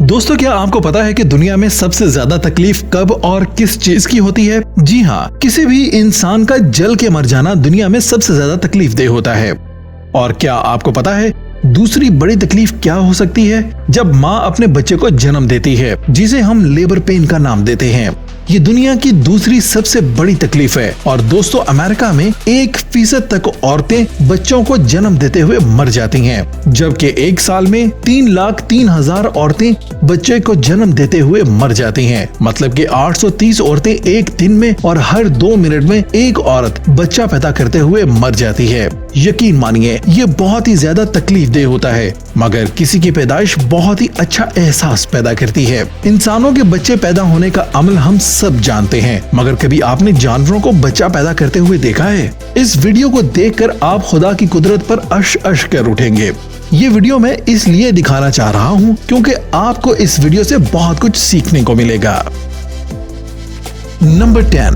दोस्तों, क्या आपको पता है कि दुनिया में सबसे ज्यादा तकलीफ कब और किस चीज की होती है? जी हाँ, किसी भी इंसान का जल के मर जाना दुनिया में सबसे ज्यादा तकलीफ देह होता है। और क्या आपको पता है दूसरी बड़ी तकलीफ क्या हो सकती है? जब माँ अपने बच्चे को जन्म देती है, जिसे हम लेबर पेन का नाम देते हैं। ये दुनिया की दूसरी सबसे बड़ी तकलीफ है। और दोस्तों, अमेरिका में 1% तक औरतें बच्चों को जन्म देते हुए मर जाती हैं, जबकि एक साल में 3,03,000 औरतें बच्चे को जन्म देते हुए मर जाती हैं। मतलब कि 830 औरतें एक दिन में और हर 2 मिनट में एक औरत बच्चा पैदा करते हुए मर जाती है। यकीन मानिए, ये बहुत ही ज्यादा तकलीफ देह होता है, मगर किसी की पैदाइश बहुत ही अच्छा एहसास पैदा करती है। इंसानों के बच्चे पैदा होने का अमल हम सब जानते हैं, मगर कभी आपने जानवरों को बच्चा पैदा करते हुए देखा है? इस वीडियो को देखकर आप खुदा की कुदरत पर अश अश कर उठेंगे। ये वीडियो मैं इसलिए दिखाना चाह रहा हूँ क्योंकि आपको इस वीडियो से बहुत कुछ सीखने को मिलेगा। Number 10,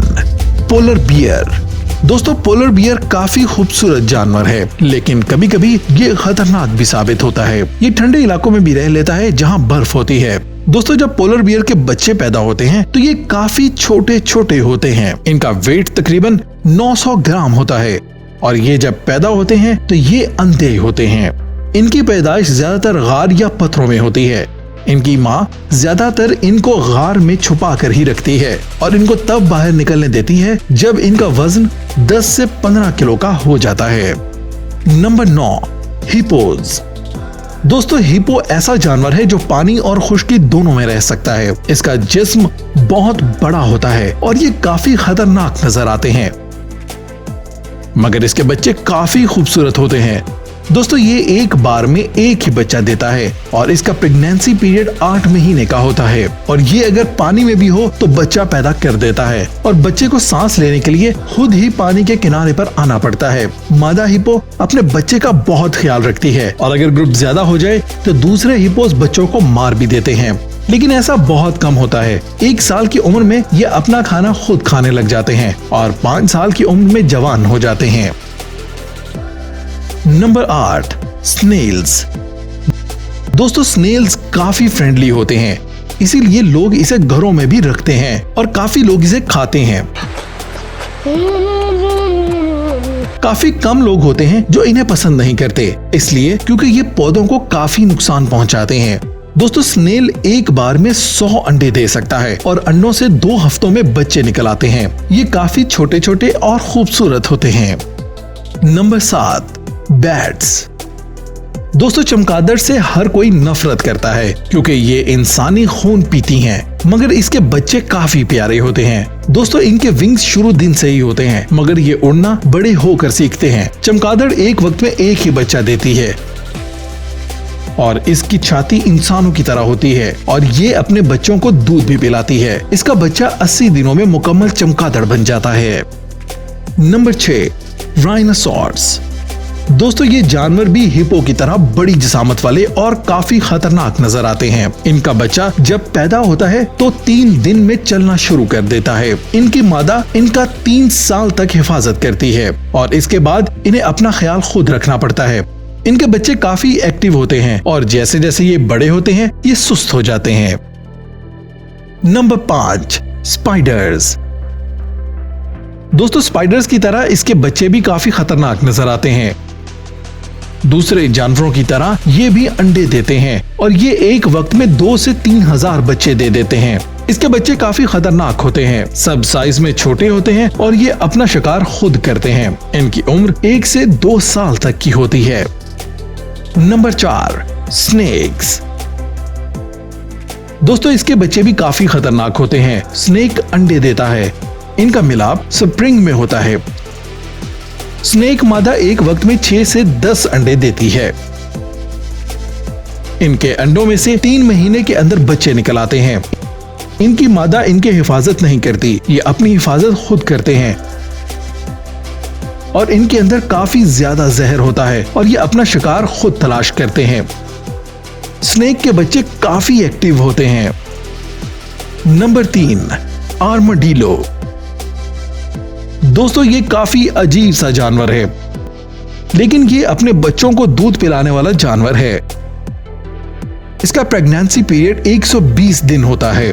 polar bear. दोस्तों, पोलर बियर काफी खूबसूरत जानवर है, लेकिन कभी कभी ये खतरनाक भी साबित होता है। ये ठंडे इलाकों में भी रह लेता है जहाँ बर्फ होती है। दोस्तों, जब पोलर बियर के बच्चे पैदा होते हैं तो ये काफी छोटे छोटे होते हैं। इनका वेट तकरीबन 900 ग्राम होता है और ये जब पैदा होते हैं तो ये अंधे होते हैं। इनकी पैदाइश ज्यादातर गार या पत्थरों में होती है। इनकी माँ ज्यादातर इनको गार में छुपा कर ही रखती है और इनको तब बाहर निकलने देती है जब इनका वजन 10 से 15 किलो का हो जाता है। नंबर 9, हिपोज। दोस्तों, हिपो ऐसा जानवर है जो पानी और खुश्की दोनों में रह सकता है। इसका जिस्म बहुत बड़ा होता है और ये काफी खतरनाक नजर आते हैं, मगर इसके बच्चे काफी खूबसूरत होते हैं। दोस्तों, ये एक बार में एक ही बच्चा देता है और इसका प्रेगनेंसी पीरियड 8 महीने का होता है। और ये अगर पानी में भी हो तो बच्चा पैदा कर देता है और बच्चे को सांस लेने के लिए खुद ही पानी के किनारे पर आना पड़ता है। मादा हिपो अपने बच्चे का बहुत ख्याल रखती है और अगर ग्रुप ज्यादा हो जाए तो दूसरे हिपोस बच्चों को मार भी देते हैं, लेकिन ऐसा बहुत कम होता है। 1 साल की उम्र में ये अपना खाना खुद खाने लग जाते हैं और 5 साल की उम्र में जवान हो जाते हैं। Number 8, snails. दोस्तों, स्नेल्स काफी फ्रेंडली होते हैं, इसीलिए लोग इसे घरों में भी रखते हैं और काफी लोग इसे खाते हैं। काफी कम लोग होते हैं जो इन्हें पसंद नहीं करते, इसलिए क्योंकि ये पौधों को काफी नुकसान पहुंचाते हैं। दोस्तों, स्नेल एक बार में 100 अंडे दे सकता है और अंडों से 2 हफ्तों में बच्चे निकल आते हैं। ये काफी छोटे छोटे और खूबसूरत होते हैं। Number 7, bats. दोस्तों, चमगादड़ से हर कोई नफरत करता है क्योंकि ये इंसानी खून पीती हैं, मगर इसके बच्चे काफी प्यारे होते हैं। दोस्तों, इनके विंग्स शुरू दिन से ही होते हैं, मगर ये उड़ना बड़े होकर सीखते हैं। चमगादड़ एक वक्त में एक ही बच्चा देती है और इसकी छाती इंसानों की तरह होती है और ये अपने बच्चों को दूध भी पिलाती है। इसका बच्चा 80 दिनों में मुकम्मल चमगादड़ बन जाता है। Number 6, rhinoceros. दोस्तों, ये जानवर भी हिपो की तरह बड़ी जिसामत वाले और काफी खतरनाक नजर आते हैं। इनका बच्चा जब पैदा होता है तो 3 दिन में चलना शुरू कर देता है। इनकी मादा इनका 3 साल तक हिफाजत करती है और इसके बाद इन्हें अपना ख्याल खुद रखना पड़ता है। इनके बच्चे काफी एक्टिव होते हैं और जैसे जैसे ये बड़े होते हैं ये सुस्त हो जाते हैं। Number 5, spiders. दोस्तों, स्पाइडर्स की तरह इसके बच्चे भी काफी खतरनाक नजर आते हैं। दूसरे जानवरों की तरह ये भी अंडे देते हैं और ये एक वक्त में 2 से 3 हजार बच्चे दे देते हैं। इसके बच्चे काफी खतरनाक होते हैं, सब साइज में छोटे होते हैं और ये अपना शिकार खुद करते हैं। इनकी उम्र 1 से 2 साल तक की होती है। Number 4, snakes. दोस्तों, इसके बच्चे भी काफी खतरनाक होते हैं। स्नेक अंडे देता है, इनका मिलाप स्प्रिंग में होता है। स्नेक मादा एक वक्त में 6 से 10 अंडे देती है। इनके अंडों में से 3 महीने के अंदर बच्चे निकल आते हैं। इनकी मादा इनकी हिफाजत नहीं करती, ये अपनी हिफाजत खुद करते हैं और इनके अंदर काफी ज्यादा जहर होता है और ये अपना शिकार खुद तलाश करते हैं। स्नेक के बच्चे काफी एक्टिव होते हैं। Number 3, armadillo. दोस्तों, ये काफी अजीब सा जानवर है, लेकिन ये अपने बच्चों को दूध पिलाने वाला जानवर है। इसका प्रेगनेंसी पीरियड 120 दिन होता है।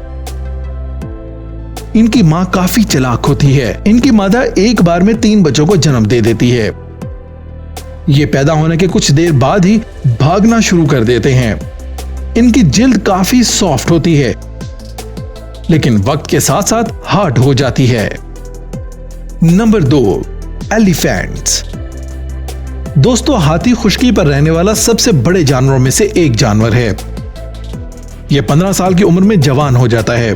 इनकी मां काफी चालाक होती है। इनकी मादा एक बार में 3 बच्चों को जन्म दे देती है। ये पैदा होने के कुछ देर बाद ही भागना शुरू कर देते हैं। इनकी जिल्द काफी सॉफ्ट होती है, लेकिन वक्त के साथ साथ हार्ड हो जाती है। Number 2, elephants. दोस्तों, हाथी खुश्की पर रहने वाला सबसे बड़े जानवरों में से एक जानवर है। यह 15 साल की उम्र में जवान हो जाता है।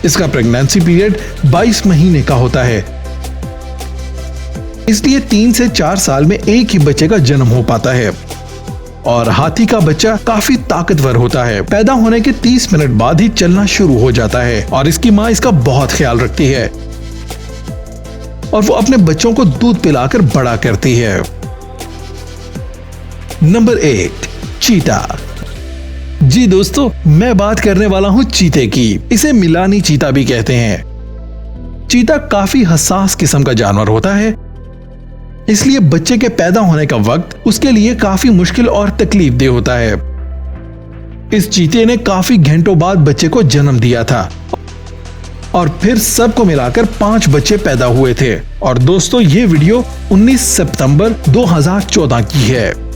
इसका प्रेगनेंसी पीरियड 22 महीने का होता है, इसलिए 3 से 4 साल में एक ही बच्चे का जन्म हो पाता है। और हाथी का बच्चा काफी ताकतवर होता है। पैदा होने के 30 मिनट बाद ही चलना शुरू हो जाता है और इसकी मां इसका बहुत ख्याल रखती है और वो अपने बच्चों को दूध पिलाकर बड़ा करती है। नंबर 8, चीता। जी दोस्तों, मैं बात करने वाला हूं चीते की। इसे मिलानी चीता भी कहते हैं। चीता काफी हसास किस्म का जानवर होता है, इसलिए बच्चे के पैदा होने का वक्त उसके लिए काफी मुश्किल और तकलीफदेह होता है। इस चीते ने काफी घंटों बाद बच्चे को जन्म दिया था और फिर सबको मिलाकर 5 बच्चे पैदा हुए थे। और दोस्तों, ये वीडियो 19 सितंबर 2014 की है।